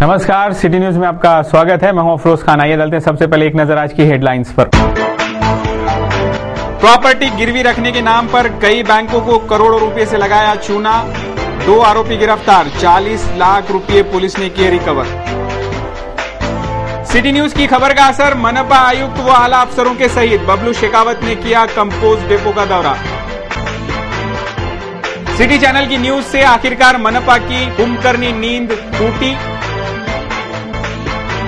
नमस्कार, city news में आपका स्वागत है। मैं हूं अफरोज खान। आइए डालते हैं सबसे पहले एक नजर आज की हेडलाइंस पर। प्रॉपर्टी गिरवी रखने के नाम पर कई बैंकों को करोड़ों रुपए से लगाया चूना। 2 आरोपी गिरफ्तार, 40 लाख रुपए पुलिस ने किए रिकवर। सिटी न्यूज की खबर का असर मनपा आयुक्त व आला अफसरों के सहित बबलू शेखावत ने किया कंपोस्ट डिपो का दौरा। सिटी चैनल की न्यूज से आखिरकार मनपा की कुंभकर्णी नींद टूटी।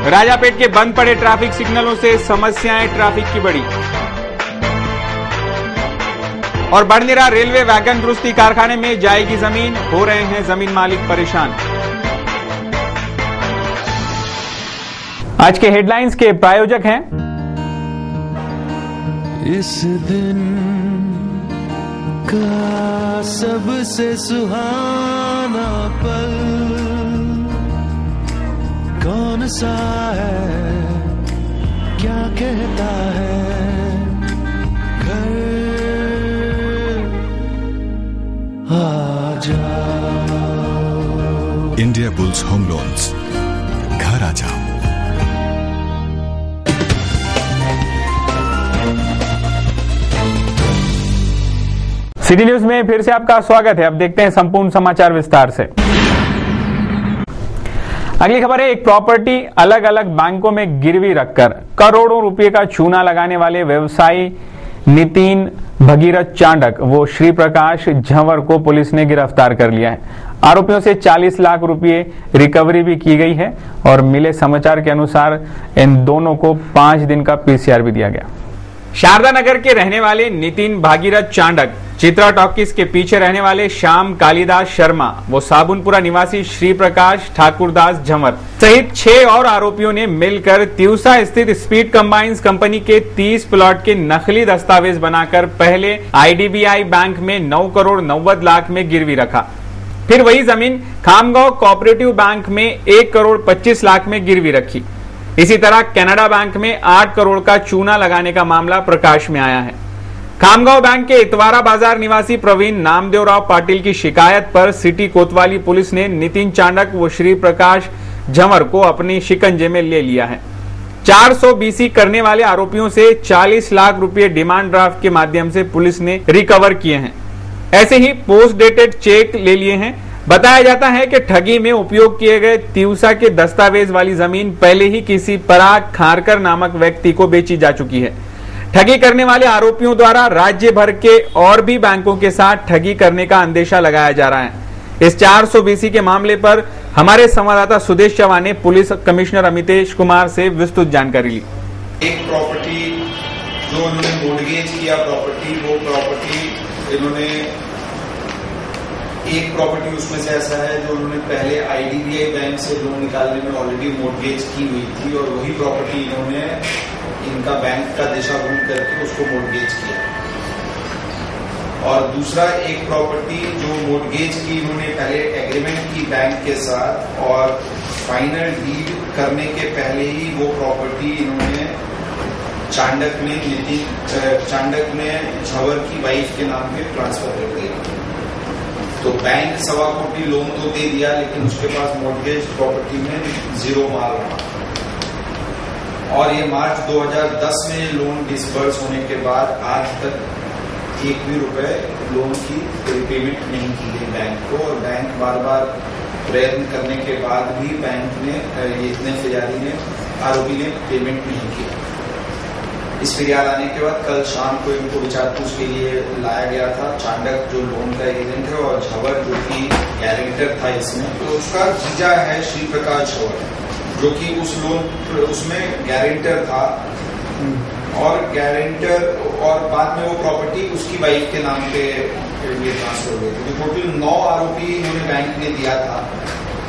राजापेट के बंद पड़े ट्रैफिक सिग्नलों से समस्याएं ट्रैफिक की बढ़ी। और बड़नेरा रेलवे वैगन दुरुस्ती कारखाने में जाएगी जमीन, हो रहे हैं जमीन मालिक परेशान। आज के हेडलाइंस के प्रायोजक हैं इस दिन का सबसे सुहाना पल कौन सा है, क्या कहता है घर आ जाओ। इंडिया बुल्स होम लोन्स, घर आ जाओ। सिटी न्यूज में फिर से आपका स्वागत है। अब देखते हैं संपूर्ण समाचार विस्तार से। अगली खबर है, एक प्रॉपर्टी अलग अलग बैंकों में गिरवी रखकर करोड़ों रुपए का चूना लगाने वाले व्यवसायी नितिन भगीरथ चांडक वो श्री प्रकाश झंवर को पुलिस ने गिरफ्तार कर लिया है। आरोपियों से 40 लाख रुपए रिकवरी भी की गई है और मिले समाचार के अनुसार इन दोनों को 5 दिन का पीसीआर भी दिया गया। शारदा नगर के रहने वाले नितिन भागीरथ चांडक, चित्रा टॉकीज के पीछे रहने वाले श्याम कालीदास शर्मा, वो साबुनपुरा निवासी श्री प्रकाश ठाकुरदास झंवर सहित 6 और आरोपियों ने मिलकर तिवसा स्थित स्पीड कंबाइंस कंपनी के 30 प्लॉट के नकली दस्तावेज बनाकर पहले आईडीबीआई बैंक में 9 करोड़ 90 लाख में गिरवी रखा। फिर वही जमीन खामगांव कोऑपरेटिव बैंक में 1 करोड़ 25 लाख में गिरवी रखी। इसी तरह कनाडा बैंक में 8 करोड़ का चूना लगाने का मामला प्रकाश में आया है। खामगांव बैंक के इतवारा बाजार निवासी प्रवीण नामदेवराव पाटिल की शिकायत पर सिटी कोतवाली पुलिस ने नितिन चांडक व श्री प्रकाश झंवर को अपनी शिकंजे में ले लिया है। 400 बीसी करने वाले आरोपियों से 40 लाख रुपए डिमांड ड्राफ्ट के माध्यम से पुलिस ने रिकवर किए हैं। ऐसे ही पोस्ट डेटेड चेक ले लिए हैं। बताया जाता है कि ठगी में उपयोग किए गए तिवसा के दस्तावेज वाली जमीन पहले ही किसी पराग खारकर नामक व्यक्ति को बेची जा चुकी है। ठगी करने वाले आरोपियों द्वारा राज्य भर के और भी बैंकों के साथ ठगी करने का अंदेशा लगाया जा रहा है। इस 400 बीसी के मामले पर हमारे संवाददाता सुदेश चौहान ने पुलिस कमिश्नर अमितेश कुमार से विस्तृत जानकारी ली। एक प्रॉपर्टी जो उन्होंने मोर्टगेज किया वो प्रॉपर्टी इन्होंने एक प्रॉपर्टी उसमें से ऐसा है जो उन्होंने पहले आईडीबीआई बैंक से लोन निकालने में ऑलरेडी मोर्टगेज की हुई थी और वही प्रॉपर्टी इन्होंने इनका बैंक का दिशा भूल करके उसको मोर्टगेज किया। और दूसरा एक प्रॉपर्टी जो मोर्टगेज की इन्होंने पहले एग्रीमेंट की बैंक के साथ और फाइनल डील करने के पहले ही वो प्रॉपर्टी इन्होंने चांडक ने झंवर की वाइफ के नाम पे ट्रांसफर कर दिया। तो बैंक 1.25 कोटी लोन तो दे दिया, लेकिन उसके पास मोर्टगेज प्रॉपर्टी में 0 माल रहा। और ये मार्च 2010 में लोन डिसबर्स होने के बाद आज तक 1 भी रुपए लोन की रिपेमेंट नहीं की गई बैंक को। और बैंक बार बार प्रयत्न करने के बाद भी बैंक ने इतने फिरियादी ने आरोपी ने पेमेंट नहीं किया। इस फिरियाद आने के बाद कल शाम को इनको विचारपूछ के लिए लाया गया था। चांडक जो लोन का एजेंट है और झंवर जो कि गारंटर था इसमें, तो उसका जीजा है श्री प्रकाश झंवर जो कि उस लोन उसमें गारंटर था और गारंटर और बाद में वो प्रॉपर्टी उसकी वाइफ के नाम पे ट्रांसफर हुई थी। टोटल 9 आरोपी इन्होंने बैंक ने दिया था,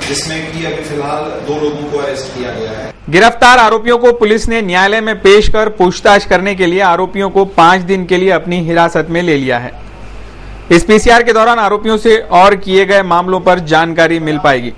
जिसमें कि अभी फिलहाल 2 लोगों को अरेस्ट किया गया है। गिरफ्तार आरोपियों को पुलिस ने न्यायालय में पेश कर पूछताछ करने के लिए आरोपियों को 5 दिन के लिए अपनी हिरासत में ले लिया है। इस पीसीआर के दौरान आरोपियों से और किए गए मामलों पर जानकारी मिल पाएगी।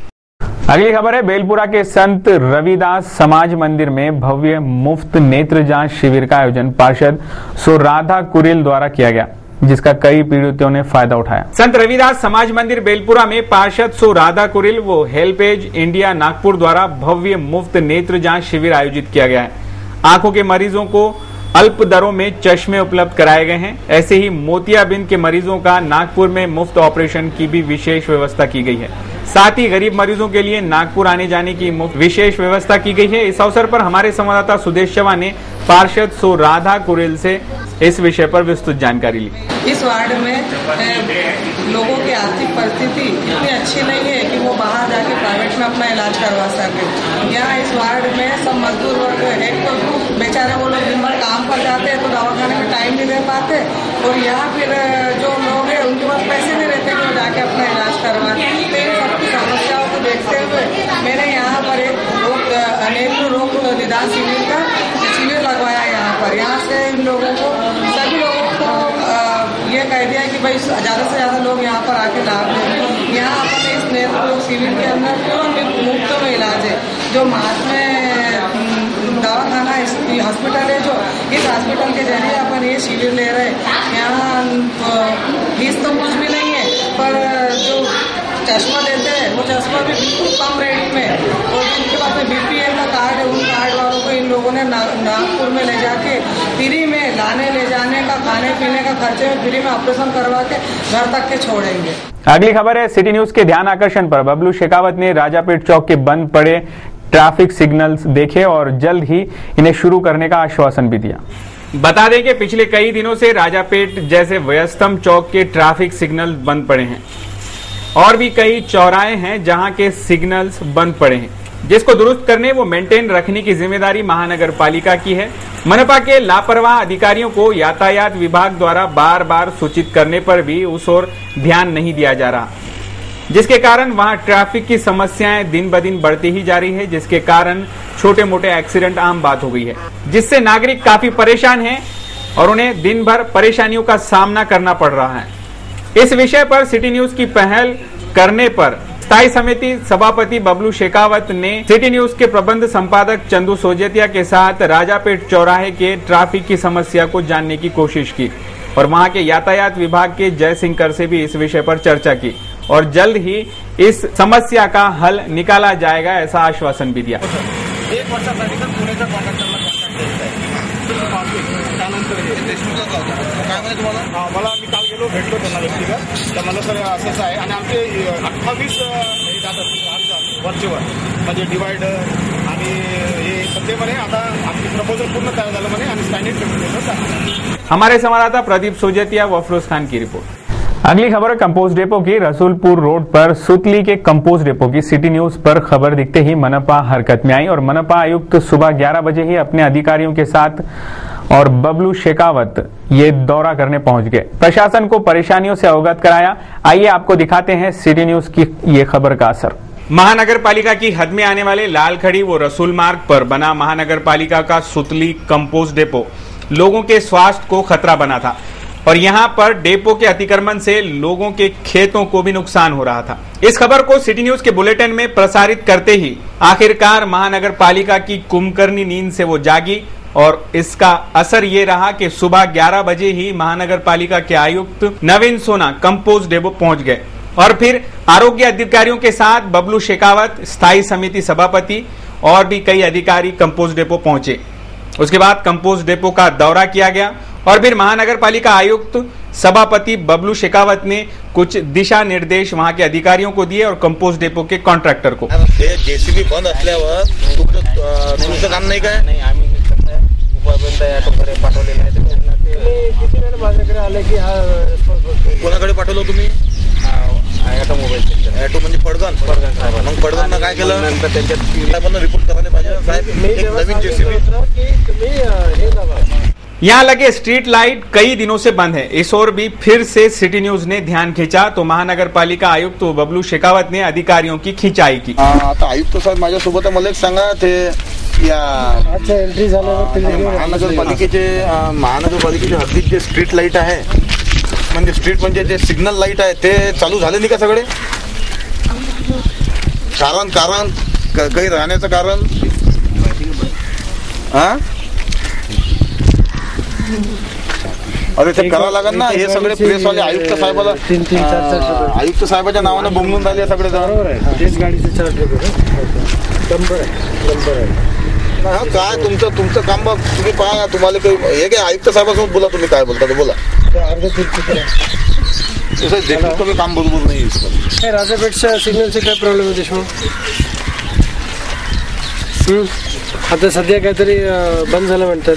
अगली खबर है, बेलपुरा के संत रविदास समाज मंदिर में भव्य मुफ्त नेत्र जांच शिविर का आयोजन पार्षद सो राधा कुरेल द्वारा किया गया। जिसका कई पीड़ितों ने फायदा उठाया। संत रविदास समाज मंदिर बेलपुरा में पार्षद सो राधा कुरिल व हेल्पेज इंडिया नागपुर द्वारा भव्य मुफ्त नेत्र जांच शिविर आयोजित किया गया है। आंखों के मरीजों को अल्प दरों में चश्मे उपलब्ध कराए गए हैं। ऐसे ही मोतियाबिंद के मरीजों का नागपुर में मुफ्त ऑपरेशन की भी विशेष व्यवस्था की गई है। साथ ही गरीब मरीजों के लिए नागपुर आने जाने की मुफ्त विशेष व्यवस्था की गई है। इस अवसर पर हमारे संवाददाता सुदेश चौहान ने पार्षद सो राधा कुरिल से इस विषय पर विस्तृत जानकारी ली। इस वार्ड में लोगों की आर्थिक परिस्थिति इतनी अच्छी नहीं है कि वो बाहर जाके प्राइवेट में अपना इलाज करवा सके। यहाँ इस वार्ड में सब मजदूर वर्ग एक तो बेचारे वो लोग दिन भर काम पर जाते हैं तो दवाखाने में टाइम नहीं दे पाते, और यहाँ फिर जो लोग हैं उनके पास पैसे नहीं रहते कि वो जाके अपना इलाज करवाते। तो इन सबकी समस्याओं को देखते हुए मैंने यहाँ पर एक नेत्र रोग निदान शिविर का शिविर लगवाया। यहाँ से इन लोगों को सभी लोगों को ये कह दिया कि भाई ज़्यादा से ज़्यादा लोग यहाँ पर आके लाभ लें। यहाँ अपने इस नेत्र रोग शिविर के अंदर पूरा मुफ्त में इलाज है। जो मार्च में दवाखाना हॉस्पिटल है, जो इस हॉस्पिटल के जरिए अपन ये शिविर ले रहे हैं। यहाँ फीस तो कुछ भी नहीं है, पर जो चश्मा देते हैं वो चश्मा भी बिल्कुल कम रेट में, और जिनके पास में BPL का कार्ड है उन कार्ड वालों को इन लोगों ने नागपुर में ले जाके फ्री में लाने ले जाने का, खाने पीने का खर्चे में फ्री में ऑपरेशन करवा के घर तक के छोड़ेंगे। अगली खबर है सिटी न्यूज के ध्यान आकर्षण पर। बबलू शेखावत ने राजापेट चौक के बंद पड़े ट्रैफिक सिग्नल्स देखे और जल्द ही इन्हें शुरू करने का आश्वासन भी दिया। बता दें कि पिछले कई दिनों से राजापेट जैसे व्यस्तम चौक के ट्रैफिक सिग्नल बंद पड़े हैं और भी कई चौराहे हैं जहां के सिग्नल्स बंद पड़े हैं, जिसको दुरुस्त करने वो मेंटेन रखने की जिम्मेदारी महानगर पालिका की है। मनपा के लापरवाह अधिकारियों को यातायात विभाग द्वारा बार बार सूचित करने पर भी उस ओर ध्यान नहीं दिया जा रहा, जिसके कारण वहां ट्रैफिक की समस्याएं दिन ब दिन बढ़ती ही जा रही है, जिसके कारण छोटे मोटे एक्सीडेंट आम बात हो गई है, जिससे नागरिक काफी परेशान हैं और उन्हें दिन भर परेशानियों का सामना करना पड़ रहा है। इस विषय पर सिटी न्यूज की पहल करने पर स्थायी समिति सभापति बबलू शेखावत ने सिटी न्यूज के प्रबंध संपादक चंदू सोजेतिया के साथ राजापेट चौराहे के ट्रैफिक की समस्या को जानने की कोशिश की और वहां के यातायात विभाग के जय सिंह कर से भी इस विषय पर चर्चा की और जल्द ही इस समस्या का हल निकाला जाएगा, ऐसा आश्वासन भी दिया। एक वर्षासाठी तर पुण्याच्या कॉन्ट्रॅक्टरला त्यानंतर काय म्हणे तुम्हाला मला मी काल गेलो भेटलो त्यांना व्यक्तिगत, तर मला सर असंच आहे आणि आमचे 28 हे जातात वरचेवर म्हणजे डिवायडर आणि हे सध्या म्हणे आता आपली प्रपोजल पूर्ण तयार झालं म्हणे आणि स्टँडर्ड पेमेंट। हमारे संवाददाता प्रदीप सोजतिया व अफरोज खान की रिपोर्ट। अगली खबर कंपोस्ट डेपो की। रसूलपुर रोड पर सुतली के कंपोस्ट डेपो की सिटी न्यूज पर खबर दिखते ही मनपा हरकत में आई और मनपा आयुक्त सुबह 11 बजे ही अपने अधिकारियों के साथ और बबलू शेखावत ये दौरा करने पहुंच गए, प्रशासन को परेशानियों से अवगत कराया। आइए आपको दिखाते हैं सिटी न्यूज की ये खबर का असर। महानगर पालिका की हद में आने वाले लालखड़ी व रसूल मार्ग पर बना महानगर पालिका का सुतली कंपोस्ट डेपो लोगों के स्वास्थ्य को खतरा बना था और यहां पर डेपो के अतिक्रमण से लोगों के खेतों को भी नुकसान हो रहा था। इस खबर को सिटी न्यूज के बुलेटिन में प्रसारित करते ही आखिरकार महानगर पालिका की कुंभकर्णी नींद से वो जागी और इसका असर ये रहा कि सुबह 11 बजे ही महानगर पालिका के आयुक्त नवीन सोना कंपोस्ट डेपो पहुंच गए और फिर आरोग्य अधिकारियों के साथ बबलू शेखावत, स्थायी समिति सभापति और भी कई अधिकारी कंपोस्ट डेपो पहुंचे। उसके बाद कंपोस्ट डेपो का दौरा किया गया और फिर महानगर पालिका आयुक्त सभापति बबलू शेखावत ने कुछ दिशा निर्देश वहां के अधिकारियों को दिए और कंपोस्ट डेपो के कॉन्ट्रॅक्टर को। जेसीबी बंद असल्यावर तुमचं काम नाही काय? नाही, आम्ही पाठवलेलं आहे, किती वेळ माझ्याकडे आले की हा रिस्पॉन्स कोणाकडे पाठवलं तुम्ही? ॲटो मोबाईल सेंटर, ॲटो म्हणजे पडगण साहेब। मग पडगणनं काय केलं? नंतर त्यांच्यात साहेबांना रिपोर्ट करायला पाहिजे साहेब, नवीन जेसीबी तुम्ही हे दाबा। यहाँ लगे स्ट्रीट लाइट कई दिनों से बंद है। इस ओर भी फिर से सिटी न्यूज ने ध्यान खींचा तो महानगर पालिका आयुक्त बबलू शेखावत ने अधिकारियों की खिंचाई की। आता आयुक्त साहेब माझ्यासोबत आहे, मला एक सांगा ते या अच्छा एंट्री झाल्यावर महानगरपालिकेच्या हद्दीत जे स्ट्रीट लाईट आहे म्हणजे स्ट्रीट म्हणजे जे सिग्नल लाईट आहे ते चालू झाले नाही का सगळे? कारण काही राहण्याचं कारण अरे ते करावं लागेल ना, हे सगळे प्रेसवाले आयुक्त साहेबाला 3-4 आयुक्त साहेबाच्या नावानं बोंबलून राहिले सगळे जण. बरोबर आहे, तेच गाडीचे चार्ज नंबर आहे. काय तुमचं काम बघ, तुम्ही पहा, तुम्हाला काही हे काय आयुक्त साहेबासोबत बोला, तुम्ही काय बोलता ते बोला. तुम्ही काम बरोबर नाही. राजापेठच्या सिग्नलचे काय प्रॉब्लेम आहे देशमुख? आता सध्या काहीतरी बंद झालं म्हणतात.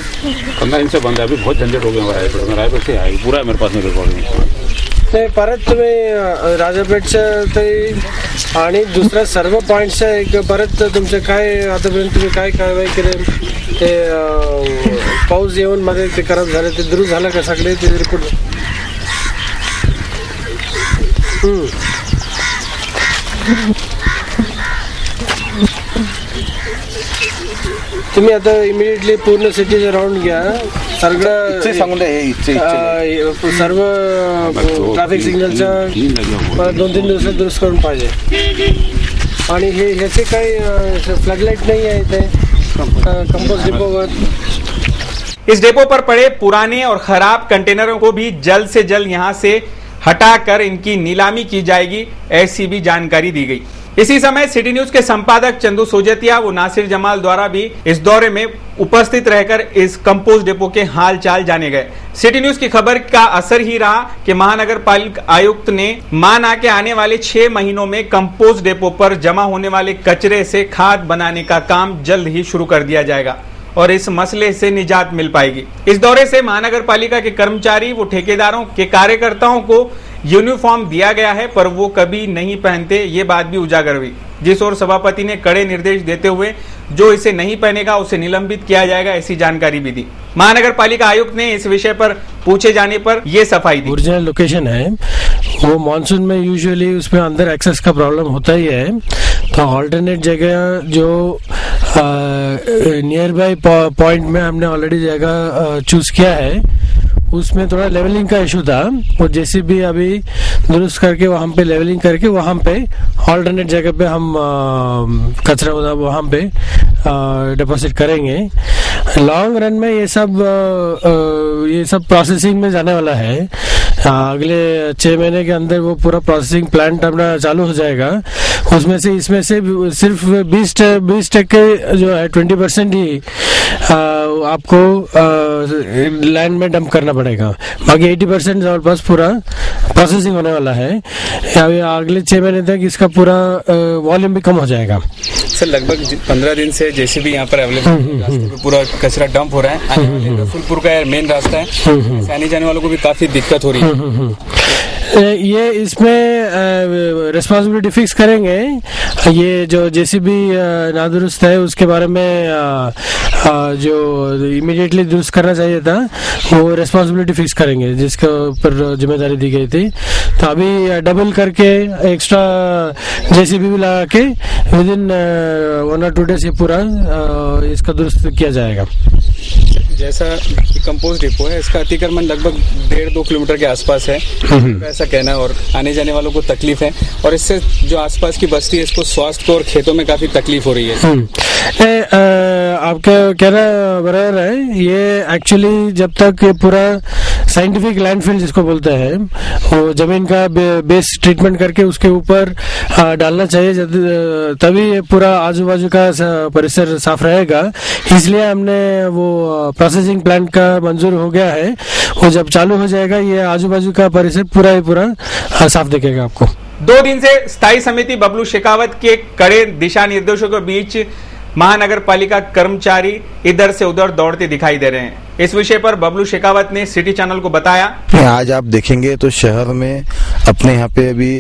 15 दिन से बंद है, अभी बहुत झंझट हो गया है. रायपुर से है पूरा मेरे पास में रिकॉर्डिंग. ते परत तुम्ही राजापेठच्या ते आणि दुसऱ्या सर्व पॉईंटच्या एक परत तुमचं काय आतापर्यंत तुम्ही काय कारवाई केली? ते पाऊस येऊन मध्ये ते खराब झाले, ते दुरुस्त झालं का सगळे ते रिपोर्ट? तुम्ही आता इमिडिएटली पूर्ण सिटीचं राऊंड घ्या, सगळं सांगून द्या. सर्व ट्रॅफिक सिग्नलच्या 2-3 दिवसात दुरुस्त करून पाहिजे. आणि हे ह्याचे काही फ्लडलाइट नाही आहे इथे कंपोस्ट डिपोवर. इस डेपो पर पड़े पुराने और खराब कंटेनरों को भी जल्द से जल्द यहां से हटाकर इनकी नीलामी की जाएगी, ऐसी भी जानकारी दी गई. इसी समय सिटी न्यूज के संपादक चंदू सोजतिया व नासिर जमाल द्वारा भी इस दौरे में उपस्थित रहकर इस कंपोस्ट डिपो के हाल चाल जाने गए. सिटी न्यूज की खबर का असर ही रहा कि महानगर पालिका आयुक्त ने माना के आने वाले 6 महीनों में कंपोस्ट डिपो पर जमा होने वाले कचरे से खाद बनाने का काम जल्द ही शुरू कर दिया जाएगा और इस मसले से निजात मिल पाएगी. इस दौरे से महानगर पालिका के कर्मचारी व ठेकेदारों के कार्यकर्ताओं को यूनिफॉर्म दिया गया है, पर वो कभी नहीं पहनते, ये बात भी उजागर हुई. जिस ओर सभापति ने कड़े निर्देश देते हुए जो इसे नहीं पहनेगा उसे निलंबित किया जाएगा, ऐसी जानकारी भी दी. महानगर पालिका आयुक्त ने इस विषय पर पूछे जाने पर ये सफाई दी. ओरिजिनल लोकेशन है वो, मानसून में यूजुअली उसमें अंदर एक्सेस का प्रॉब्लम होता ही है, तो ऑल्टरनेट जगह जो नियर बाय पॉइंट में हमने ऑलरेडी जगह चूज किया है, उसमें थोड़ा लेवलिंग का इशू था. वो जेसीबी अभी दुरुस्त करके वहाँ पे लेवलिंग करके वहाँ पे ऑल्टरनेट जगह पे हम कचरा वहाँ पे डिपॉजिट करेंगे. लॉन्ग रन में ये सब प्रोसेसिंग में जाने वाला है. अगले 6 महीने के अंदर वो पूरा प्रोसेसिंग प्लांट अपना चालू हो जाएगा. उसमें से इसमें से सिर्फ 20% जो है 20% ही आपको लैंड में डंप करना पड़ेगा. बाकी 80% जवळपास पूरा प्रोसेसिंग होने वाला है. अगले 6 महीने तक इसका पूरा वॉल्यूम भी कम हो जाएगा. सर लगभग 15 दिन से जेसीबी यहाँ पर अवेलेबल, रास्ते पे पूरा कचरा डंप हो रहा है. रसूलपुर का मेन रास्ता है, आने जाने वालों को भी काफी दिक्कत हो रही है. ये इसमें रिस्पॉन्सिबिलिटी फिक्स करेंगे. ये जो जेसीबी नादुरुस्त है उसके बारे में जो इमीडिएटली दुरुस्त करना चाहिए था, वो रिस्पॉन्सिबिलिटी फिक्स करेंगे, जिसके ऊपर जिम्मेदारी दी गई थी. तो अभी डबल करके एक्स्ट्रा जेसीबी भी लगा के विद इन 1 or 2 days ये पूरा इसका दुरुस्त किया जाएगा. जैसा कंपोस्ट डिपो है, इसका अतिक्रमण लगभग 1.5-2 किलोमीटर के आसपास है, ऐसा कहना है. और आने जाने वालों को तकलीफ है, और इससे जो आसपास की बस्ती है इसको स्वास्थ्य को और खेतों में काफी तकलीफ हो रही है. आपका कहना बराबर है. ये एक्चुअली जब तक ये पूरा साइंटिफिक लैंडफिल जिसको बोलते हैं, वो जमीन का बेस ट्रीटमेंट करके उसके ऊपर डालना चाहिए, तभी ये पूरा आजू बाजू का परिसर साफ रहेगा. इसलिए हमने वो प्रोसेसिंग प्लांट का मंजूर हो गया है. वो जब चालू हो जाएगा ये आजू बाजू का परिसर पूरा साफ दिखेगा आपको. 2 दिन से स्थायी समिति बबलू शेखावत के कड़े दिशा निर्देशों के बीच महानगर पालिका कर्मचारी इधर से उधर दौड़ते दिखाई दे रहे हैं. इस विषय पर बबलू शेखावत ने सिटी चैनल को बताया. आज आप देखेंगे तो शहर में अपने यहाँ पे अभी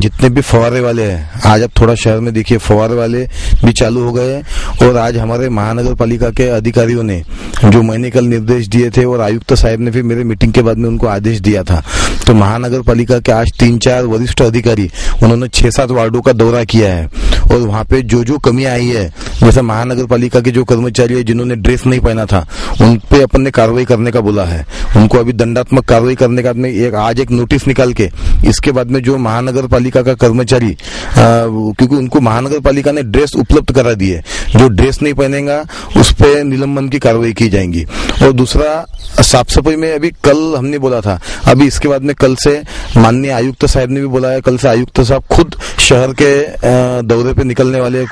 जितने भी फवारे वाले हैं, आज आप थोड़ा शहर में देखिए फवारे वाले भी चालू हो गए हैं. और आज हमारे महानगर पालिका के अधिकारियों ने जो मैंने कल निर्देश दिए थे और आयुक्त साहब ने फिर मेरे मीटिंग के बाद में उनको आदेश दिया था, तो महानगर पालिका के आज 3-4 वरिष्ठ अधिकारी उन्होंने 6-7 वार्डों का दौरा किया है और वहाँ पे जो जो कमियां आई है, जैसा महानगर पालिका के जो कर्मचारी है जिन्होंने ड्रेस नहीं पहना था, उन पे अपन ने कार्रवाई करने का बोला है। उनको अभी दंडात्मक कार्रवाई करने का आज एक नोटिस निकाल के इसके बाद में जो महानगर पालिका का कर्मचारी, क्योंकि उनको महानगर पालिका ने ड्रेस उपलब्ध करा दी है, जो ड्रेस नहीं पहनेगा उस पे निलंबन की कार्रवाई की जाएगी। और दूसरा, साफ सफाई में अभी कल हमने बोला था, अभी इसके बाद में कल से माननीय आयुक्त साहब ने भी बोला है, कल से आयुक्त साहब खुद शहर के दौरे पे निकलने वाले,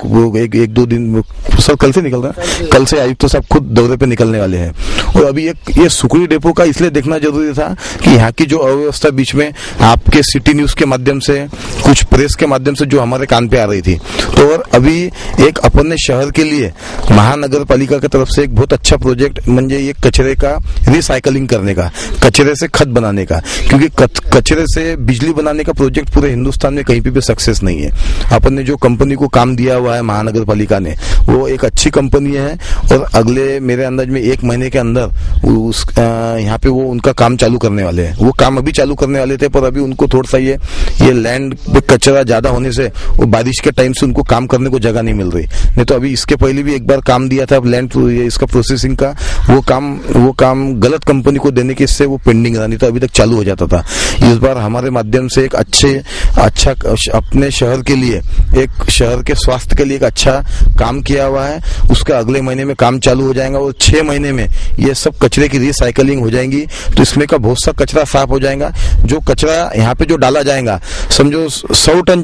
एक दो दिन सर कल से निकल रहा है, कल से आयुक्त साहब खुद दौरे पे निकलने वाले हैं। और अभी ये सुकुड़ी डेपो का इसलिए देखना जरूरी था कि यहाँ की जो अव्यवस्था बीच में आपके सिटी न्यूज के माध्यम से, कुछ प्रेस के माध्यम से जो हमारे कान पे आ रही थी, तो और अभी एक अपन ने शहर के लिए महानगर पालिका की तरफ से एक बहुत अच्छा प्रोजेक्ट, म्हणजे ये कचरे का रिसाइकलिंग करने का, कचरे से खत बनाने का, क्योंकि कचरे से बिजली बनाने का प्रोजेक्ट पूरे हिंदुस्तान में कहीं पे भी सक्सेस नहीं है। अपन ने जो कंपनी को काम दिया हुआ है महानगर पालिका ने, वो एक अच्छी कंपनी है और अगले मेरे अंदाज में 1 महीने के अंदर यहाँ पे वो उनका काम चालू करने वाले हैं। वो काम अभी चालू करने वाले थे, पर अभी उनको थोड़ा सा ये लैंड पे कचरा ज्यादा होने से वो बारिश के टाइम से उनको काम करने को जगह नहीं मिल रही। नहीं तो अभी इसके पहले भी एक बार काम दिया था लैंड इसका प्रोसेसिंग का, वो काम गलत कंपनी को देने के, इससे वो पेंडिंग रहा, नहीं तो अभी तक चालू हो जाता था। इस बार हमारे माध्यम से एक अच्छा अपने शहर के लिए, एक शहर के स्वास्थ्य के लिए एक अच्छा काम किया हुआ है। उसका अगले महीने में काम चालू हो जाएगा और 6 महीने में ये सब कचरे की रिसाइकलिंग हो जाएंगी। तो इसमें का बहुत सा कचरा साफ हो जाएगा। जो कचरा यहाँ पे जो डाला जाएगा, समझो 100 टन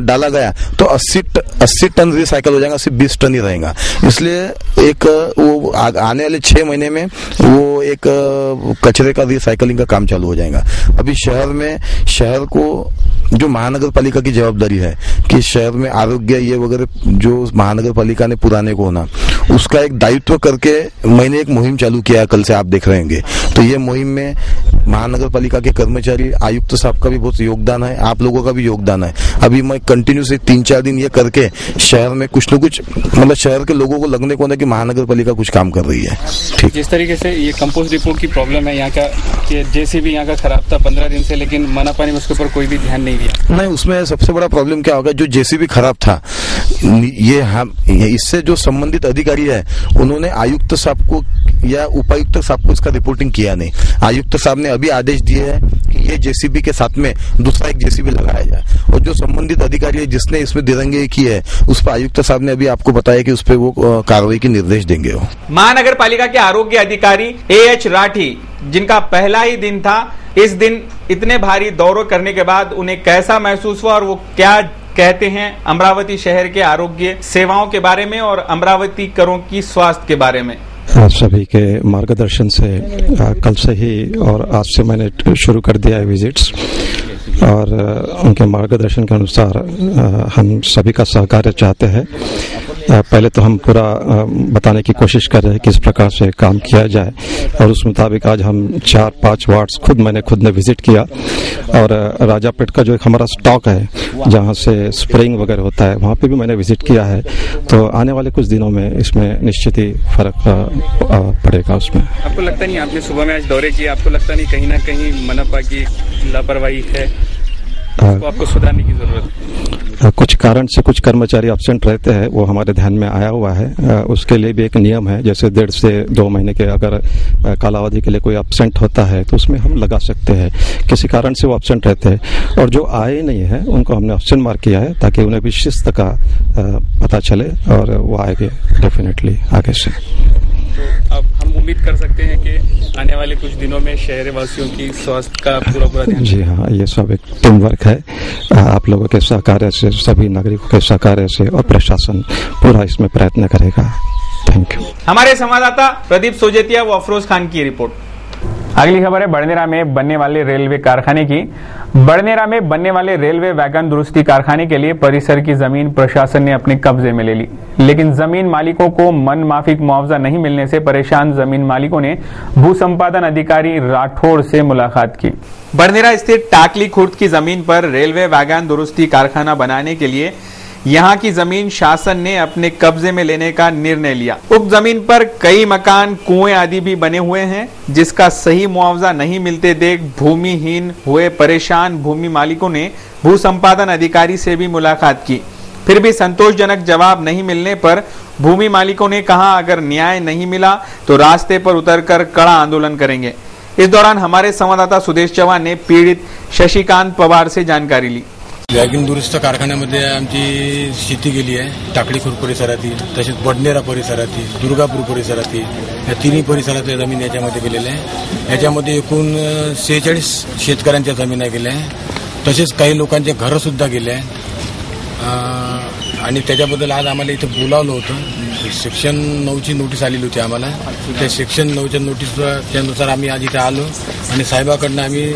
डाला गया तो 80 टन रिसाइकल हो जाएगा, सिर्फ 20 टन ही रहेगा। इसलिए एक वो आने वाले 6 महीने में वो एक कचरे का रिसाइकलिंग का काम चालू हो जाएगा। अभी शहर को जो महानगर पालिका की जवाबदारी है कि शहर में आरोग्य ये वगैरह जो महानगर पालिका ने पुराने को होना, उसका एक दायित्व करके मैंने एक मुहिम चालू किया है, कल से आप देख रहे होंगे। तो ये मुहिम में महानगर पालिका के कर्मचारी, आयुक्त साहब का भी बहुत योगदान है, आप लोगों का भी योगदान है। अभी मैं कंटिन्यू से 3-4 दिन ये करके शहर में कुछ न कुछ, मतलब शहर के लोगों को लगने को ना कि महानगर पालिका कुछ काम कर रही है। ठीक, जिस तरीके से ये कंपोस्ट डिपो की प्रॉब्लम है यहाँ का, कि जेसीबी यहाँ का खराब था 15 दिन से, लेकिन मनापानी में उसके ऊपर कोई भी ध्यान नहीं दिया। नहीं, उसमें सबसे बड़ा प्रॉब्लम क्या होगा, जो जेसीबी खराब था, ये इससे जो संबंधित अधिकारी है उन्होंने आयुक्त साहब को या उपायुक्त साहब को इसका रिपोर्टिंग किया नहीं। आयुक्त साहब ने अभी आदेश दिए हैं कि ये जेसीबी के साथ में दूसरा एक जेसीबी लगाया जाए, और जो संबंधित अधिकारी है जिसने इसमें दिरंगे की है उस पर आयुक्त साहब ने अभी आपको बताया कि उस पर वो कार्रवाई के निर्देश देंगे। वो महानगर पालिका के आरोग्य अधिकारी AH राठी, जिनका पहला ही दिन था, इस दिन इतने भारी दौरे करने के बाद उन्हें कैसा महसूस हुआ और वो क्या कहते हैं अमरावती शहर के आरोग्य सेवाओं के बारे में और अमरावती करों की स्वास्थ्य के बारे में। सभी के मार्गदर्शन से कल से ही और आज से मैंने शुरू कर दिया है विजिट्स, और उनके मार्गदर्शन के अनुसार हम सभी का सहकार्य चाहते हैं। पहले तो हम पूरा बताने की कोशिश कर रहे हैं किस प्रकार से काम किया जाए, और उस मुताबिक आज हम 4-5 वार्ड्स मैंने खुद ने विजिट किया, और राजापेट का जो एक हमारा स्टॉक है जहाँ से स्प्रेइंग वगैरह होता है, वहाँ पे भी मैंने विजिट किया है। तो आने वाले कुछ दिनों में इसमें निश्चित ही फर्क पड़ेगा उसमें। आपको लगता नहीं, आपने सुबह में आज दौरे किए, आपको लगता नहीं कहीं ना कहीं मनपा की लापरवाही है, आपको सुधारने की जरूरत है? कुछ कारण से कुछ कर्मचारी एब्सेंट रहते हैं, वो हमारे ध्यान में आया हुआ है। उसके लिए भी एक नियम है, जैसे 1.5 से 2 महीने के अगर कालावधि के लिए कोई एब्सेंट होता है तो उसमें हम लगा सकते हैं। किसी कारण से वो एब्सेंट रहते हैं, और जो आए नहीं है उनको हमने ऑप्शन मार्क किया है ताकि उन्हें भी शिस्त का पता चले और वो आएंगे डेफिनेटली आगे से। तो अब हम उम्मीद कर सकते हैं कि आने वाले कुछ दिनों में शहर वासियों की स्वास्थ्य का पूरा ध्यान। जी हाँ, ये सब एक टीम वर्क है। आप लोगों के सहकार्य से, सभी नागरिकों के सहकार्य से, और प्रशासन पूरा इसमें प्रयत्न करेगा। Thank you. हमारे संवाददाता प्रदीप सोजेतिया व अफरोज खान की रिपोर्ट। अगली खबर है बड़नेरा में बनने वाले रेलवे कारखाने की। बड़नेरा में बनने वाले रेलवे वैगन दुरुस्ती कारखाने के लिए परिसर की जमीन प्रशासन ने अपने कब्जे में ले ली, लेकिन जमीन मालिकों को मन माफिक मुआवजा नहीं मिलने से परेशान जमीन मालिकों ने भू संपादन अधिकारी राठौड़ से मुलाकात की। बड़नेरा स्थित टाकली खुर्द की जमीन पर रेलवे वैगन दुरुस्ती कारखाना बनाने के लिए यहाँ की जमीन शासन ने अपने कब्जे में लेने का निर्णय लिया। उक्त जमीन पर कई मकान, कुएं आदि भी बने हुए हैं, जिसका सही मुआवजा नहीं मिलते देख भूमिहीन हुए परेशान भूमि मालिकों ने भू संपादन अधिकारी से भी मुलाकात की। फिर भी संतोषजनक जवाब नहीं मिलने पर भूमि मालिकों ने कहा अगर न्याय नहीं मिला तो रास्ते पर उतरकर कड़ा आंदोलन करेंगे। इस दौरान हमारे संवाददाता सुदेश चव्हाण ने पीड़ित शशिकांत पवार से जानकारी ली। वॅगन दुरुस्त कारखान्यामध्ये आमची शेती गेली आहे। टाकळीखोर परिसरातील, तसेच बडनेरा परिसरातील, दुर्गापूर परिसरातील या तिन्ही परिसरातल्या जमीन याच्यामध्ये गेलेल्या आहे। याच्यामध्ये एकूण 46 शेतकऱ्यांच्या जमिनी गेल्या आहे। तसेच काही लोकांचे घरं सुद्धा गेले आहे आणि त्याच्याबद्दल आज आम्हाला इथे बोलावलं होतं। सेक्शन 9ची नोटीस आलेली होती आम्हाला। त्या सेक्शन 9च्या नोटीसनुसार आम्ही आज इथे आलो आणि साहेबाकडनं आम्ही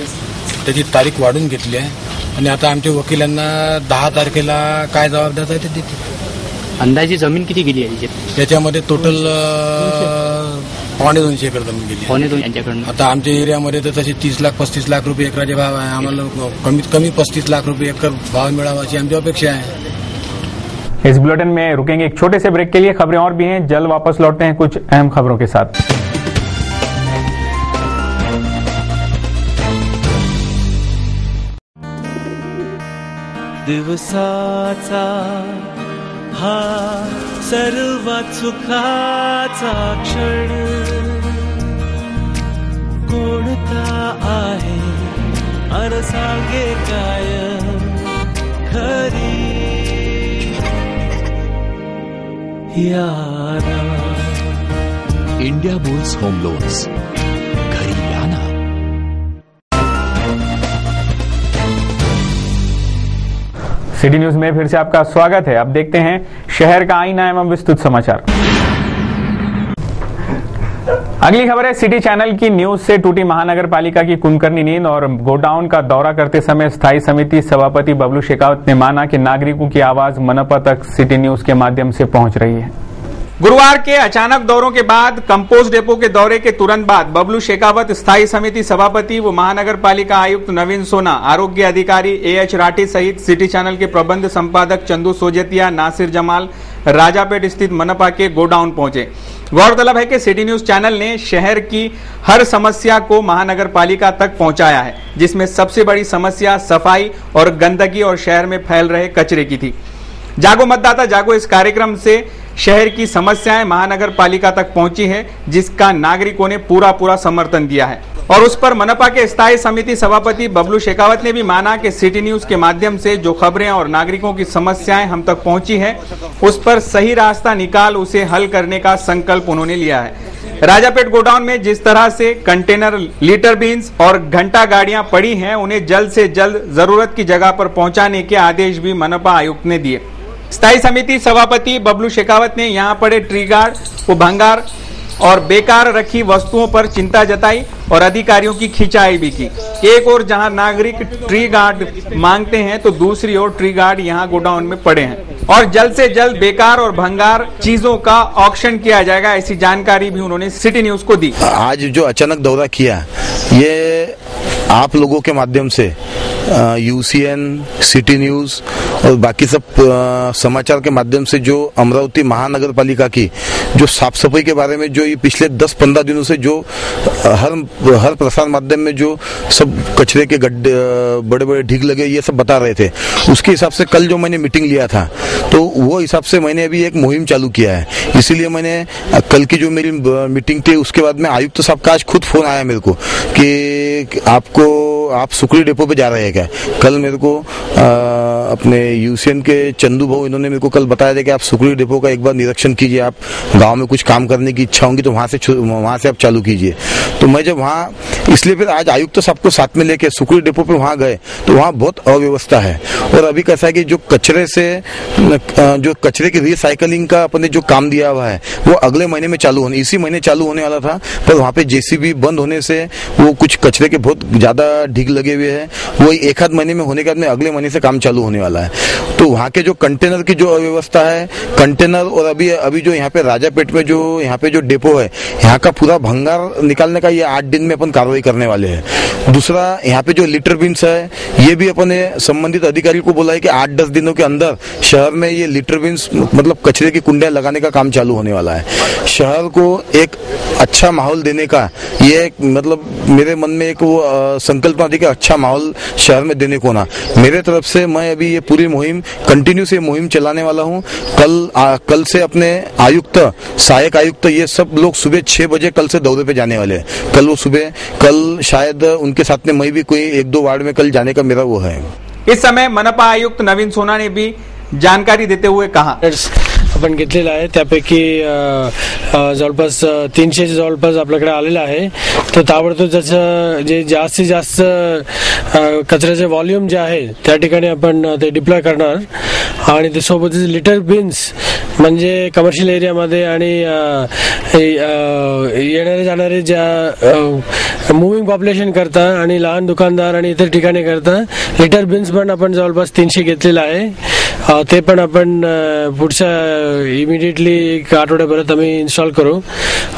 त्याची तारीख वाढून घेतली आहे आणि आता आमच्या वकिलांना 10 तारखेला काय जबाब द्यायचा आहे ते देतील। अंदाजे जमीन किती गेली आहे त्याच्यामध्ये टोटल 2.25 एकर जमीन गेली। 2.25 यांच्याकडून आता आमच्या एरियामध्ये तर तसे 30 लाख 35 लाख रुपये एकराचे भाव आहे। आम्हाला कमीत कमी 35 लाख रुपये एकर भाव मिळावा अशी आमची अपेक्षा है। इस बुलेटिन में रुकेंगे एक छोटे से ब्रेक के लिए। खबरें और भी हैं, जल्द वापस लौटते हैं कुछ अहम खबरों के साथ। दिवसाचा हा सर्वात सुखाचा क्षण कोणता आहे अन सांगे काय खरी यारा। इंडिया बुल्स होम लोन्स, घरी या ना। सिटी न्यूज में फिर से आपका स्वागत है। अब देखते हैं शहर का आईना एवं विस्तृत समाचार। अगली खबर है सिटी चैनल की न्यूज से। टूटी महानगर पालिका की कुंभकर्णी नींद और गोडाउन का दौरा करते समय स्थायी समिति सभापति बबलू शेखावत ने माना कि नागरिकों की आवाज मनपा तक सिटी न्यूज के माध्यम से पहुंच रही है। गुरुवार के अचानक दौरों के बाद कंपोस्ट डेपो के दौरे के तुरंत बाद बबलू शेखावत, स्थायी समिति सभापति व महानगर पालिका आयुक्त नवीन सोना, आरोग्य अधिकारी AH राठी सहित सिटी चैनल के प्रबंध संपादक चंदू सोजतिया, नासिर जमाल राजापेट स्थित मनपा के गोडाउन पहुंचे। गौरतलब है कि सिटी न्यूज चैनल ने शहर की हर समस्या को महानगर पालिका तक पहुंचाया है, जिसमें सबसे बड़ी समस्या सफाई और गंदगी और शहर में फैल रहे कचरे की थी। जागो मतदाता जागो इस कार्यक्रम से शहर की समस्याएं महानगर पालिका तक पहुंची है, जिसका नागरिकों ने पूरा समर्थन दिया है और उस पर मनपा के स्थायी समिति सभापति बबलू शेखावत ने भी माना कि सिटी न्यूज के माध्यम से जो खबरें और नागरिकों की समस्याएं हम तक पहुंची है, उस पर सही रास्ता निकाल उसे हल करने का संकल्प उन्होंने लिया है। राजापेट गोडाउन में जिस तरह से कंटेनर, लीटर बीन्स और घंटा गाड़ियां पड़ी हैं, उन्हें जल्द से जल्द जरूरत की जगह पर पहुंचाने के आदेश भी मनपा आयुक्त ने दिए। स्थायी समिति सभापति बबलू शेखावत ने यहां पड़े ट्री गार्ड को भंगार और बेकार रखी वस्तुओं पर चिंता जताई और अधिकारियों की खिंचाई भी की। एक और जहां नागरिक ट्री गार्ड मांगते हैं तो दूसरी ओर ट्री गार्ड यहां गोडाउन में पड़े हैं और जल्द से जल्द बेकार और भंगार चीजों का ऑक्शन किया जाएगा, ऐसी जानकारी भी उन्होंने सिटी न्यूज को दी। आज जो अचानक दौरा किया, ये आप लोगों के माध्यम से UCN, सिटी न्यूज और बाकी सब समाचार के माध्यम से जो अमरावती महानगर पालिका की जो साफ सफाई के बारे में जो ये पिछले 10-15 दिनों से जो हर प्रसार माध्यम में जो सब कचरे के गड्ढे, बड़े बड़े ढीग लगे, ये सब बता रहे थे, उसके हिसाब से कल जो मैंने मीटिंग लिया था तो वो हिसाब से मैंने अभी एक मुहिम चालू किया है। इसीलिए मैंने कल की जो मेरी मीटिंग थी उसके बाद में आयुक्त साहब का आज खुद फोन आया मेरे को कि आप सुकड़ी डेपो पे जा रहे हैं क्या। कल मेरे को अपने UCN के चंदू भाऊ, इन्होंने मेरे को कल बताया था कि आप सुकड़ी डेपो का एक बार निरीक्षण कीजिए, आप गांव में कुछ काम करने की इच्छा होगी तो वहां से आप चालू कीजिए। तो मैं जब वहां, इसलिए फिर आज आयुक्त साहब को साथ में लेके सुकड़ी डेपो पे वहां गए तो वहां बहुत अव्यवस्था है और अभी कैसा है कि जो कचरे की रिसाइकलिंग का अपने जो काम दिया हुआ है वो अगले महीने में इसी महीने चालू होने वाला था, पर वहां पे JCB बंद होने से वो कुछ कचरे के बहुत ज्यादा ढीग लगे हुए हैं, वो एक आध महीने में होने के बाद में अगले महीने से काम चालू होने वाला है। तो वहां के जो कंटेनर की जो अव्यवस्था है, कंटेनर और अभी जो यहाँ पे राजापेट में जो यहाँ पे जो डेपो है, यहाँ का पूरा भंगार निकालने का ये 8 दिन में अपन कार्रवाई करने वाले हैं। दूसरा, यहाँ पे जो लीटर बीन्स है, ये भी अपने संबंधित अधिकारी को बोला है कि 8-10 दिनों के अंदर शहर में ये लीटर बीन्स मतलब कचरे की कुंडियां लगाने का काम चालू होने वाला है। शहर को एक अच्छा माहौल देने का, ये मतलब मेरे मन में एक वो संकल्पना थी कि अच्छा माहौल शहर में देने को ना। मेरे तरफ से मैं अभी ये पूरी मुहिम कंटिन्यूस ये मुहिम चलाने वाला हूँ। कल से अपने आयुक्त, सहायक आयुक्त, ये सब लोग सुबह 6 बजे कल से दौरे पे जाने वाले हैं। कल शायद उनके साथ में मैं भी कोई 1-2 वार्ड में कल जाने का मेरा वो है। इस समय मनपा आयुक्त नवीन सोना ने भी जानकारी देते हुए कहा, आपण घेतलेला आहे त्यापैकी जवळपास 300 जवळपास आपल्याकडे आलेला आहे। तर ताबडतोब जसं जे जास्तीत जास्त कचऱ्याचे व्हॉल्यूम जे आहे त्या ठिकाणी आपण ते डिप्लॉय करणार आणि ते सोबतच लिटर बिन्स म्हणजे कमर्शियल एरियामध्ये आणि येणारे जाणारे ज्या मुव्हिंग पॉप्युलेशन करता आणि लहान दुकानदार आणि इतर ठिकाणी करता लिटर बिन्स पण आपण जवळपास 300 घेतलेला आहे। ते पण आपण पुढच्या इमिडिएटली एक आठवड्याभरात आम्ही इन्स्टॉल करू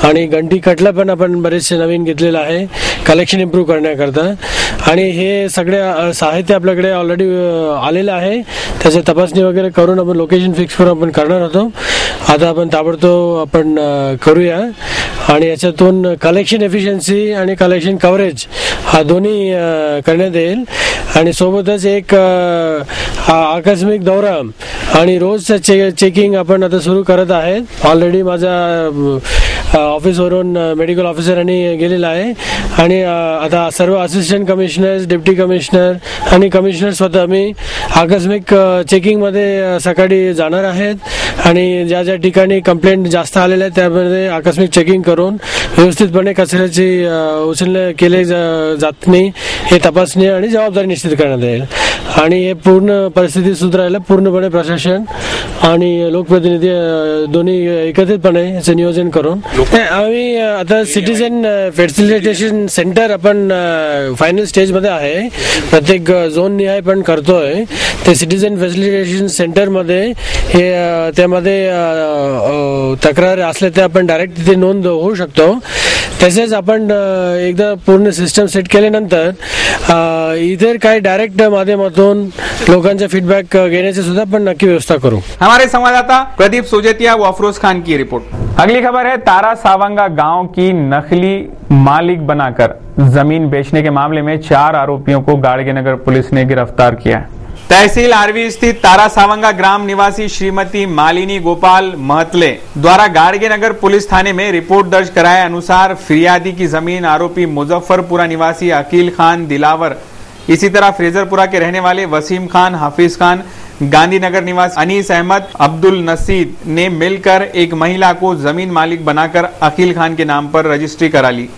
आणि घंटी कटला पण आपण बरेचसे नवीन घेतलेलं आहे कलेक्शन इम्प्रूव्ह करण्याकरता। आणि हे सगळे साहित्य आपल्याकडे ऑलरेडी आलेलं आहे, त्याची तपासणी वगैरे करून आपण लोकेशन फिक्स करून आपण करणार होतो। आता आपण ताबडतोब आपण करूया आणि याच्यातून कलेक्शन एफिशियन्सी आणि कलेक्शन कव्हरेज हा दोन्ही करण्यात येईल आणि सोबतच एक आकस्मिक दौरा आणि रोजचं चेकिंग आपण आता सुरू करत आहेत। ऑलरेडी माझा ऑफिसवरून मेडिकल ऑफिसरांनी गेलेला आहे आणि आता सर्व असिस्टंट कमिशनर्स, डेप्टी कमिशनर आणि कमिशनर स्वतः मी आकस्मिक चेकिंग मध्ये सकाळी जाणार आहेत आणि ज्या ज्या ठिकाणी कंप्लेंट जास्त आलेल्या आहेत त्यामध्ये आकस्मिक चेकिंग करून व्यवस्थितपणे कचऱ्याची उचलणे केले जात नाही हे तपासणी आणि जबाबदारी निश्चित करण्यात येईल आणि हे पूर्ण परिस्थिती सुधारायला पूर्णपणे प्रशासन आणि लोकप्रतिनिधी दोन्ही एकत्रितपणे याचं नियोजन करून आम्ही आता सिटीजन फॅसिलिटेशन सेंटर आपण फायनल स्टेज मध्ये आहे, प्रत्येक झोन निहाय पण करतोय। ते सिटीजन फॅसिलिटेशन सेंटर मध्ये हे त्यामध्ये तक्रार असल्या ते आपण डायरेक्ट तिथे नोंद होऊ शकतो। तसेच आपण एकदा पूर्ण सिस्टम सेट केल्यानंतर इतर काही डायरेक्ट माध्यमातून लोकांचा फीडबॅक घेण्याची सुद्धा आपण नक्की व्यवस्था करू। हमारे संवाददाता प्रदीप सोजतिया व अफरोज खान की रिपोर्ट। अगली खबर है, तारा सावंगा गांव की नकली मालिक बनाकर जमीन बेचने के मामले में 4 आरोपियों को गाड़गेनगर पुलिस ने गिरफ्तार किया है। तहसील आरवी स्थित तारा सावंगा ग्राम निवासी श्रीमती मालिनी गोपाल महतले द्वारा गाड़गेनगर पुलिस थाने में रिपोर्ट दर्ज कराए अनुसार फिरियादी की जमीन आरोपी मुजफ्फरपुरा निवासी अकील खान दिलावर, इसी तरह फ्रेजरपुरा के रहने वाले वसीम खान, हाफिज खान, गांधीनगर निवासी अनीस अहमद, अब्दुल नसीद ने मिलकर एक महिला को जमीन मालिक बनाकर अकील खान के नाम पर रजिस्ट्री करा ली,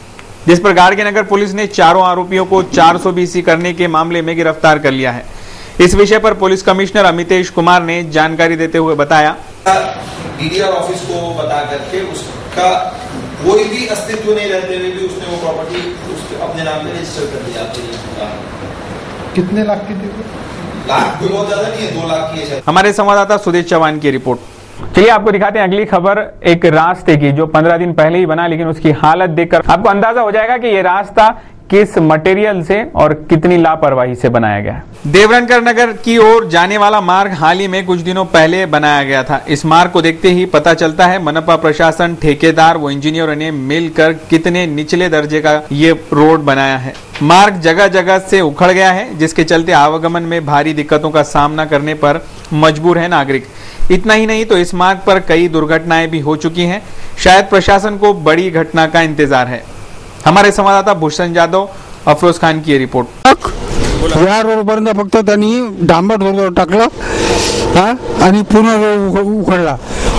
जिस पर गाड़गेनगर पुलिस ने चारों आरोपियों को 420 करने के मामले में गिरफ्तार कर लिया है। इस विषय पर पुलिस कमिश्नर अमितेश कुमार ने जानकारी देते हुए बताया, डीडीआर ऑफिस को बता करके उसका कोई भी अस्तित्व नहीं रहते हुए भी उसने वो प्रॉपर्टी अपने नाम पे रजिस्टर कर दिया। कितने लाख की थी? लाख कोई बहुत ज्यादा नहीं है, 2 लाख की है शायद। हमारे संवाददाता सुदेश चौहान की रिपोर्ट। चलिए आपको दिखाते हैं अगली खबर, एक रास्ते की जो 15 दिन पहले ही बना, लेकिन उसकी हालत देखकर आपको अंदाजा हो जाएगा कि ये रास्ता किस मटेरियल से और कितनी लापरवाही से बनाया गया है। देवरनकर नगर की ओर जाने वाला मार्ग हाल ही में कुछ दिनों पहले बनाया गया था। इस मार्ग को देखते ही पता चलता है मनपा प्रशासन, ठेकेदार व इंजीनियरों ने मिलकर कितने निचले दर्जे का ये रोड बनाया है। मार्ग जगह जगह से उखड़ गया है, जिसके चलते आवागमन में भारी दिक्कतों का सामना करने पर मजबूर है नागरिक। इतना ही नहीं तो इस मार्ग पर कई दुर्घटनाएं भी हो चुकी हैं। शायद प्रशासन को बड़ी घटना का इंतजार है। हमारे संवाददाता भूषण जाधव, अफरोज खान की रिपोर्ट। या रोडपर्यंत फक्त त्यांनी डांबर रोड टाकलं आणि पूर्ण रोड उखडला,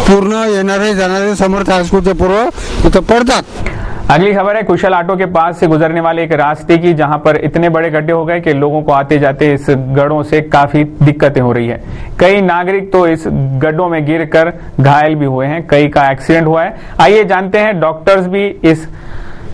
पूर्ण येणारे जाणारे समर्थ हायस्कूलचे पूर्व इथं पडतात। अगली खबर है कुशल ऑटो के पास से गुजरने वाले एक रास्ते की, जहां पर इतने बड़े गड्ढे हो गए कि लोगों को आते जाते इस गड्ढों से काफी दिक्कतें हो रही है। कई नागरिक तो इस गड्ढों में गिरकर घायल भी हुए हैं, कई का एक्सीडेंट हुआ है। आइए जानते हैं, डॉक्टर्स भी इस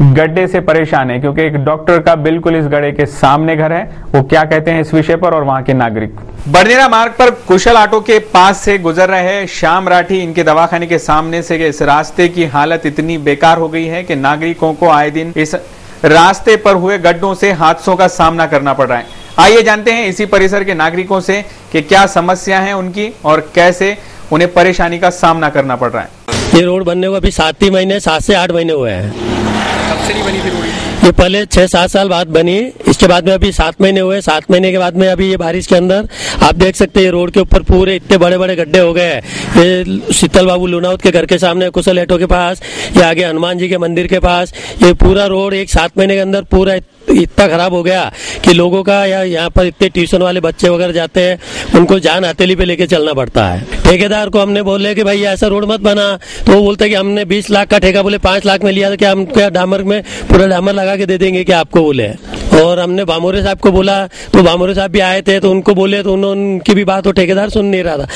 गड्ढे से परेशान है क्योंकि एक डॉक्टर का बिल्कुल इस गड्ढे के सामने घर है। वो क्या कहते हैं इस विषय पर और वहां के नागरिक। बड़नेरा मार्ग पर कुशल ऑटो के पास से गुजर रहे श्याम राठी, इनके दवाखाने के सामने से इस रास्ते की हालत इतनी बेकार हो गई है कि नागरिकों को आए दिन इस रास्ते पर हुए गड्ढों से हादसों का सामना करना पड़ रहा है। आइए जानते हैं इसी परिसर के नागरिकों से कि क्या समस्या है उनकी और कैसे उन्हें परेशानी का सामना करना पड़ रहा है। ये रोड बनने को अभी 7 से 8 महीने हुए हैं। कब से नहीं बनी थी रोड? ये पहले 6-7 साल बाद बनी, इसके बाद में अभी 7 महीने हुए। 7 महीने के बाद में अभी ये बारिश के अंदर आप देख सकते हैं ये रोड के ऊपर पूरे इतने बड़े बड़े गड्ढे हो गए हैं। ये शीतल बाबू लुनावत के घर के सामने कुशल एटो के पास, ये आगे हनुमान जी के मंदिर के पास, ये पूरा रोड 7 महीने के अंदर पूरा इतना खराब हो गया कि लोगों का या यहाँ पर इतने ट्यूशन वाले बच्चे वगैरह जाते हैं, उनको जान हथेली पे लेके चलना पड़ता है। ठेकेदार को हमने बोले कि भाई ऐसा रोड मत बना, तो वो बोलते कि हमने 20 लाख का ठेका बोले 5 लाख में लिया, तो क्या हम क्या डामर में पूरा डामर लगा के दे देंगे क्या आपको बोले। और हमने भामोरे साहब को बोला, तो भामोरे साहब भी आए थे, तो उनको बोले तो उनकी भी बात वो ठेकेदार सुन नहीं रहा था।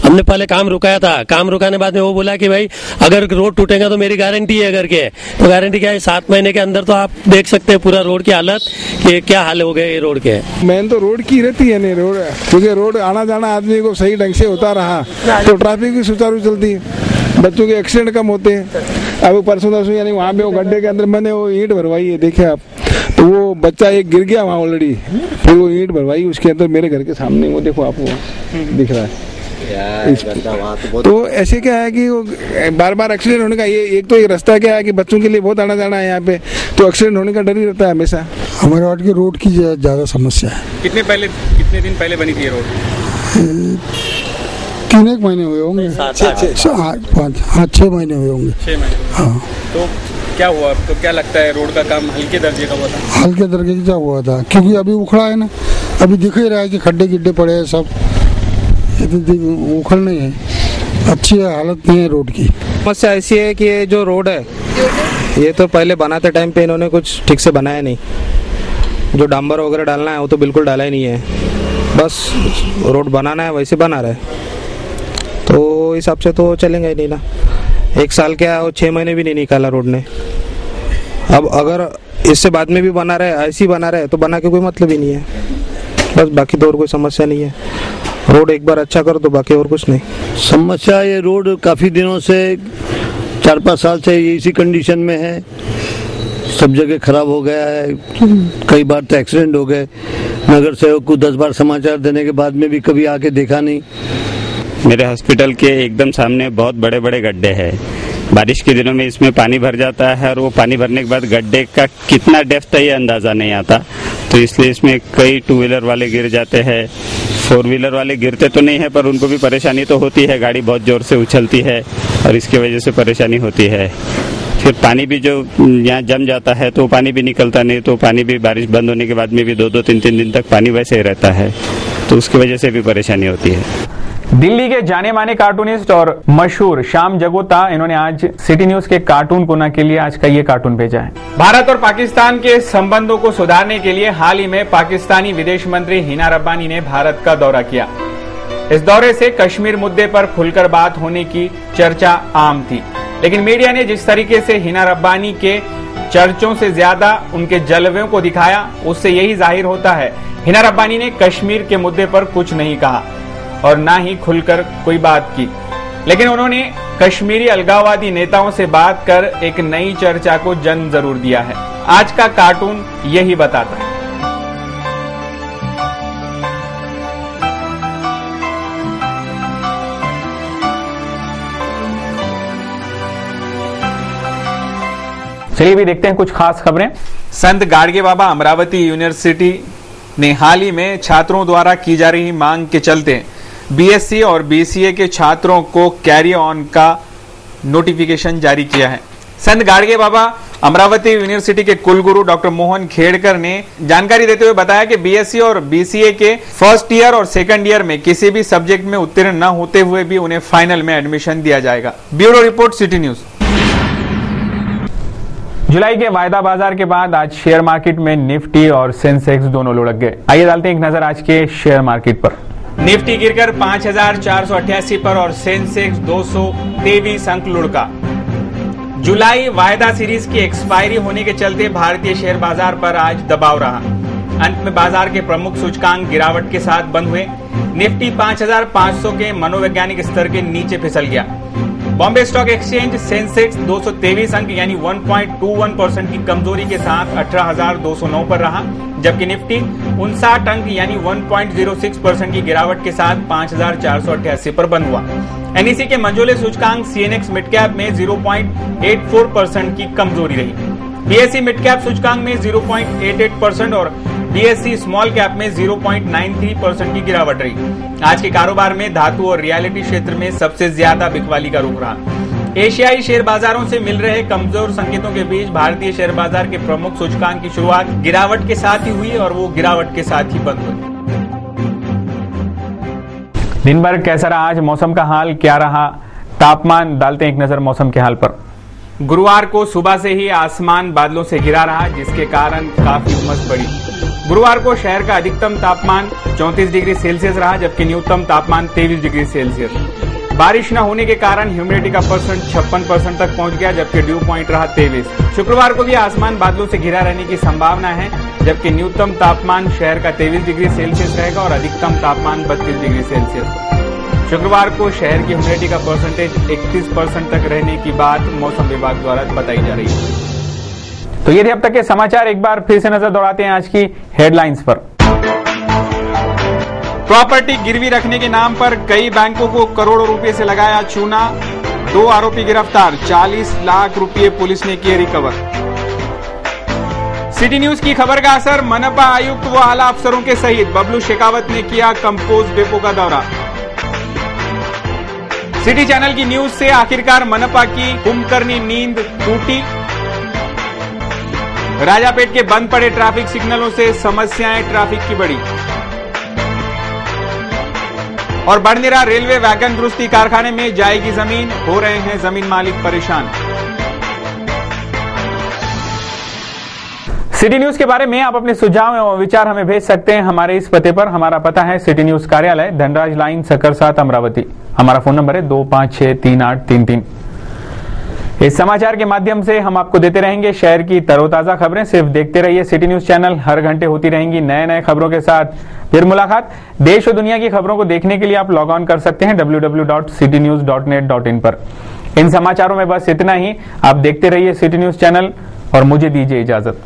हमने पहले काम रुकाया था, काम रुकाने बाद में वो बोला कि भाई अगर रोड टूटेगा तो मेरी गारंटी है करके। तो गारंटी क्या है, 7 महीने के अंदर तो आप देख सकते हैं पूरा रोड की हालत कि क्या हाल हो गए ये रोड के। मेन तो रोड की रहती है नहीं रोड, क्योंकि रोड आना जाना आदमी को सही ढंग से होता रहा तो ट्रैफिक भी सुचारू चलती है, बच्चों के एक्सीडेंट कम होते हैं। अब परसों नरसों यानी वहाँ पे वो गड्ढे के अंदर मैंने वो ईंट भरवाई है, देखे आप, तो वो बच्चा एक गिर गया वहाँ ऑलरेडी, फिर वो ईंट भरवाई उसके अंदर मेरे घर के सामने, वो देखो आपको दिख रहा है। तो ऐसे क्या है कि वो बार बार एक्सीडेंट होने का, ये एक तो ये रास्ता क्या है कि बच्चों के लिए बहुत आना जाना है यहाँ पे, तो एक्सीडेंट होने का डर ही रहता है हमेशा। हमारे वार्ड की रोड की ज्यादा समस्या है। कितने दिन पहले बनी थी ये रोड? 3 महीने हुए होंगे, 6 महीने हुए होंगे। 6 महीने। हाँ। तो क्या हुआ, तो क्या लगता है रोड का काम हल्के दर्जे का हुआ था? हल्के दर्जे का हुआ था, क्योंकि अभी उखड़ा है ना, अभी दिख ही रहा है कि खड्डे गिड्डे पड़े हैं सब, उखड़ नहीं है, अच्छी हालत नहीं है रोड की। समस्या ऐसी है कि ये जो रोड है ये तो पहले बनाते टाइम पे इन्होंने कुछ ठीक से बनाया नहीं, जो डांबर वगैरह डालना है वो तो बिल्कुल डाला ही नहीं है, बस रोड बनाना है वैसे बना रहे, तो हिसाब से तो चलेंगे ही नहीं ना। 1 साल क्या 6 महीने भी नहीं निकाला रोड ने। अब अगर इससे बाद में भी बना रहे, ऐसे ही बना रहे, तो बना के कोई मतलब ही नहीं है, बस बाकी तो और कोई समस्या नहीं है। रोड एक बार अच्छा कर दो, बाकी और कुछ नहीं समस्या। ये रोड काफ़ी दिनों से 4-5 साल से इसी कंडीशन में है, सब जगह खराब हो गया है, कई बार तो एक्सीडेंट हो गए। नगर सेवक को 10 बार समाचार देने के बाद में भी कभी आके देखा नहीं। मेरे हॉस्पिटल के एकदम सामने बहुत बड़े बड़े गड्ढे हैं, बारिश के दिनों में इसमें पानी भर जाता है, और वो पानी भरने के बाद गड्ढे का कितना डेप्थ है ये अंदाज़ा नहीं आता, तो इसलिए इसमें कई 2 व्हीलर वाले गिर जाते हैं। 4 व्हीलर वाले गिरते तो नहीं है, पर उनको भी परेशानी तो होती है, गाड़ी बहुत ज़ोर से उछलती है और इसकी वजह से परेशानी होती है। फिर पानी भी जो यहाँ जम जाता है तो पानी भी निकलता नहीं, तो पानी भी बारिश बंद होने के बाद में भी 2-2, 3-3 दिन तक पानी वैसे ही रहता है, तो उसकी वजह से भी परेशानी होती है। दिल्ली के जाने माने कार्टूनिस्ट और मशहूर श्याम जगोता, इन्होंने आज सिटी न्यूज के कार्टून कोना के लिए आज का ये कार्टून भेजा है। भारत और पाकिस्तान के संबंधों को सुधारने के लिए हाल ही में पाकिस्तानी विदेश मंत्री हिना रब्बानी ने भारत का दौरा किया। इस दौरे से कश्मीर मुद्दे पर खुलकर बात होने की चर्चा आम थी, लेकिन मीडिया ने जिस तरीके से हिना रब्बानी के चर्चों से ज्यादा उनके जलवों को दिखाया, उससे यही जाहिर होता है हिना रब्बानी ने कश्मीर के मुद्दे पर कुछ नहीं कहा और ना ही खुलकर कोई बात की, लेकिन उन्होंने कश्मीरी अलगाववादी नेताओं से बात कर एक नई चर्चा को जन्म जरूर दिया है। आज का कार्टून यही बताता है। चलिए भी देखते हैं कुछ खास खबरें। संत गाडगे बाबा अमरावती यूनिवर्सिटी ने हाल ही में छात्रों द्वारा की जा रही मांग के चलते बीएससी और बीसीए के छात्रों को कैरी ऑन का नोटिफिकेशन जारी किया है। संत गाडगे बाबा अमरावती यूनिवर्सिटी के कुलगुरु डॉक्टर मोहन खेड़कर ने जानकारी देते हुए बताया कि बीएससी और बीसीए के फर्स्ट ईयर और सेकंड ईयर में किसी भी सब्जेक्ट में उत्तीर्ण न होते हुए भी उन्हें फाइनल में एडमिशन दिया जाएगा। Bureau report, city news. जुलाई के वायदा बाजार के बाद आज शेयर मार्केट में निफ्टी और सेंसेक्स दोनों लुढ़क गए। आइए डालते हैं एक नजर आज के शेयर मार्केट पर। निफ्टी गिरकर 5,488 पर और सेंसेक्स 223 अंक लुढ़का। जुलाई वायदा सीरीज की एक्सपायरी होने के चलते भारतीय शेयर बाजार पर आज दबाव रहा। अंत में बाजार के प्रमुख सूचकांक गिरावट के साथ बंद हुए। निफ्टी 5,500 के मनोवैज्ञानिक स्तर के नीचे फिसल गया। बॉम्बे स्टॉक एक्सचेंज सेंसेक्स 223 अंक यानी 1.21% की कमजोरी के साथ 18,209 पर रहा, जबकि निफ्टी 59 अंक यानी 1.06% की गिरावट के साथ 5488 पर बंद हुआ। एनईसी के मंझोले सूचकांक सीएनएक्स मिड कैप में 0.84% की कमजोरी रही। बीएसई मिड कैप सूचकांक में 0.88% और बीएसई स्मॉल कैप में 0.93% की गिरावट रही। आज के कारोबार में धातु और रियलिटी क्षेत्र में सबसे ज्यादा बिकवाली का रुख रहा। एशियाई शेयर बाजारों से मिल रहे कमजोर संकेतों के बीच भारतीय शेयर बाजार के प्रमुख सूचकांक की शुरुआत गिरावट के साथ ही हुई और वो गिरावट के साथ ही बंद हुई। दिन भर कैसा रहा आज मौसम का हाल क्या रहा, तापमान डालते हैं एक नजर मौसम के हाल पर। गुरुवार को सुबह से ही आसमान बादलों से घिरा रहा, जिसके कारण काफी उमस बढ़ी। गुरुवार को शहर का अधिकतम तापमान 34 डिग्री सेल्सियस रहा, जबकि न्यूनतम तापमान 23 डिग्री सेल्सियस। बारिश न होने के कारण ह्यूमिडिटी का परसेंट 56% तक पहुंच गया, जबकि ड्यू पॉइंट रहा 23। शुक्रवार को भी आसमान बादलों से घिरा रहने की संभावना है, जबकि न्यूनतम तापमान शहर का 23 डिग्री सेल्सियस रहेगा और अधिकतम तापमान 32 डिग्री सेल्सियस। शुक्रवार को शहर की ह्यूमिडिटी का परसेंटेज 31% तक रहने की बात मौसम विभाग द्वारा बताई जा रही है। तो ये थे अब तक के समाचार। एक बार फिर से नजर दौड़ाते हैं आज की हेडलाइंस पर। प्रॉपर्टी गिरवी रखने के नाम पर कई बैंकों को करोड़ों रुपए से लगाया चूना, 2 आरोपी गिरफ्तार, 40 लाख रुपए पुलिस ने किए रिकवर। सिटी न्यूज की खबर का असर, मनपा आयुक्त व आला अफसरों के सहित बबलू शेखावत ने किया कंपोस्ट डिपो का दौरा। सिटी चैनल की न्यूज से आखिरकार मनपा की कुंभकर्णी नींद टूटी। राजापेट के बंद पड़े ट्रैफिक सिग्नलों से समस्याएं ट्रैफिक की बढ़ी। और बड़नेरा रेलवे वैगन दुरुस्ती कारखाने में जाएगी जमीन, हो रहे हैं जमीन मालिक परेशान। सिटी न्यूज के बारे में आप अपने सुझाव एवं विचार हमें भेज सकते हैं हमारे इस पते पर। हमारा पता है सिटी न्यूज कार्यालय, धनराज लाइन, सक्कर 7, अमरावती। हमारा फोन नंबर है 25633833। इस समाचार के माध्यम से हम आपको देते रहेंगे शहर की तरोताजा खबरें। सिर्फ देखते रहिए सिटी न्यूज चैनल, हर घंटे होती रहेंगी नए नए खबरों के साथ फिर मुलाकात। देश और दुनिया की खबरों को देखने के लिए आप लॉग ऑन कर सकते हैं www.citynews.net.in पर। इन समाचारों में बस इतना ही। आप देखते रहिए सिटी न्यूज चैनल और मुझे दीजिए इजाजत।